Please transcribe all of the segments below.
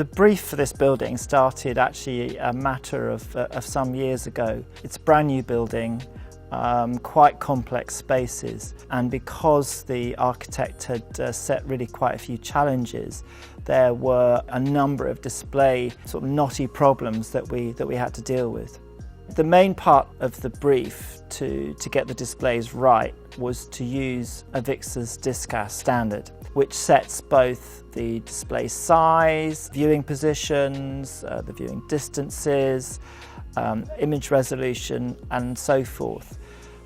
The brief for this building started actually a matter of some years ago. It's a brand new building, quite complex spaces, and because the architect had set really quite a few challenges, there were a number of display sort of knotty problems that we had to deal with. The main part of the brief to get the displays right was to use Avixa's Discast standard, which sets both the display size, viewing positions, the viewing distances, image resolution and so forth.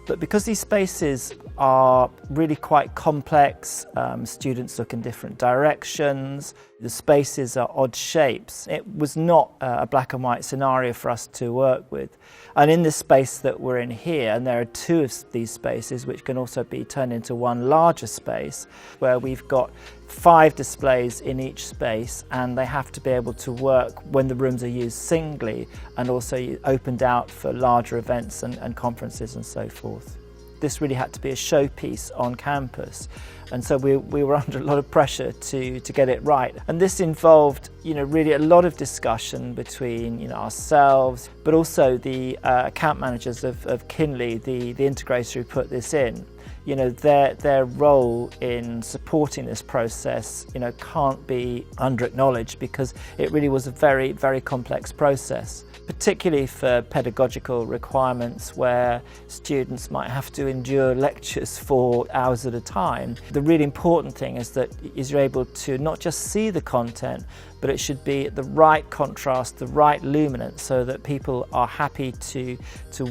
But because these spaces are really quite complex, students look in different directions, the spaces are odd shapes, it was not a black and white scenario for us to work with. And in this space that we're in here, and there are two of these spaces which can also be turned into one larger space, where we've got 5 displays in each space, and they have to be able to work when the rooms are used singly and also opened out for larger events and conferences and so forth. This really had to be a showpiece on campus, and so we were under a lot of pressure to get it right. And this involved, really a lot of discussion between, ourselves, but also the account managers of Kinley, the integrator who put this in. Their role in supporting this process, can't be under-acknowledged, because it really was a very, very complex process, particularly for pedagogical requirements where students might have to endure lectures for hours at a time. The really important thing is that you're able to not just see the content, but it should be the right contrast, the right luminance, so that people are happy to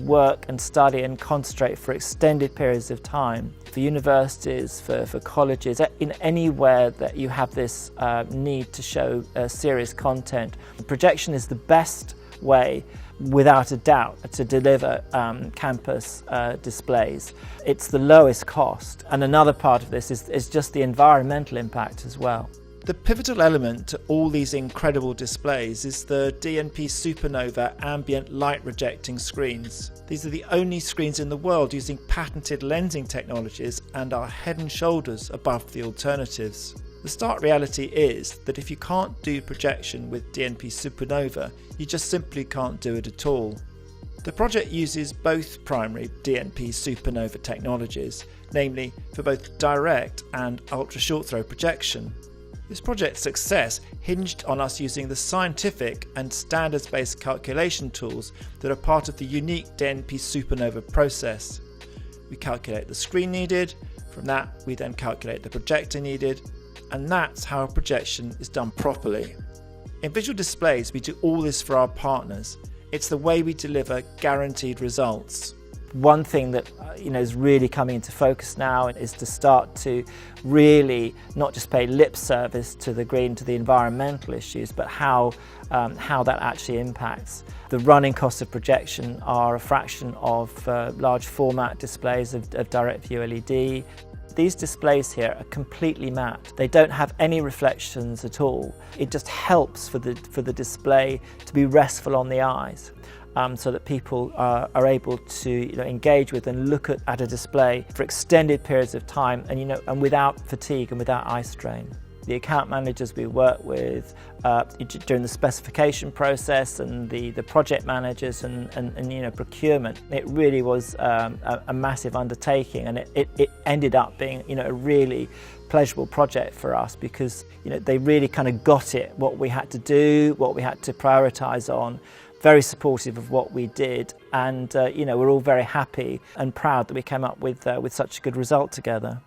work and study and concentrate for extended periods of time. For universities, for colleges, in anywhere that you have this need to show serious content, projection is the best way, without a doubt, to deliver campus displays. It's the lowest cost, and another part of this is just the environmental impact as well. The pivotal element to all these incredible displays is the DNP Supernova ambient light rejecting screens. These are the only screens in the world using patented lensing technologies and are head and shoulders above the alternatives. The stark reality is that if you can't do projection with DNP Supernova, you just simply can't do it at all. The project uses both primary DNP Supernova technologies, namely for both direct and ultra short throw projection. This project's success hinged on us using the scientific and standards-based calculation tools that are part of the unique DNP Supernova process. We calculate the screen needed, from that we then calculate the projector needed, and that's how a projection is done properly. In visual displays, we do all this for our partners. It's the way we deliver guaranteed results. One thing that is really coming into focus now is to start to really not just pay lip service to the green, to the environmental issues, but how that actually impacts. The running costs of projection are a fraction of large format displays of direct view LED. These displays here are completely matte. They don't have any reflections at all. It just helps for the display to be restful on the eyes, so that people are able to engage with and look at a display for extended periods of time, and without fatigue and without eye strain. The account managers we work with during the specification process, and the project managers and procurement, it really was a massive undertaking, and it ended up being a really pleasurable project for us, because they really kind of got it, what we had to do, what we had to prioritize on. Very supportive of what we did, and we're all very happy and proud that we came up with such a good result together.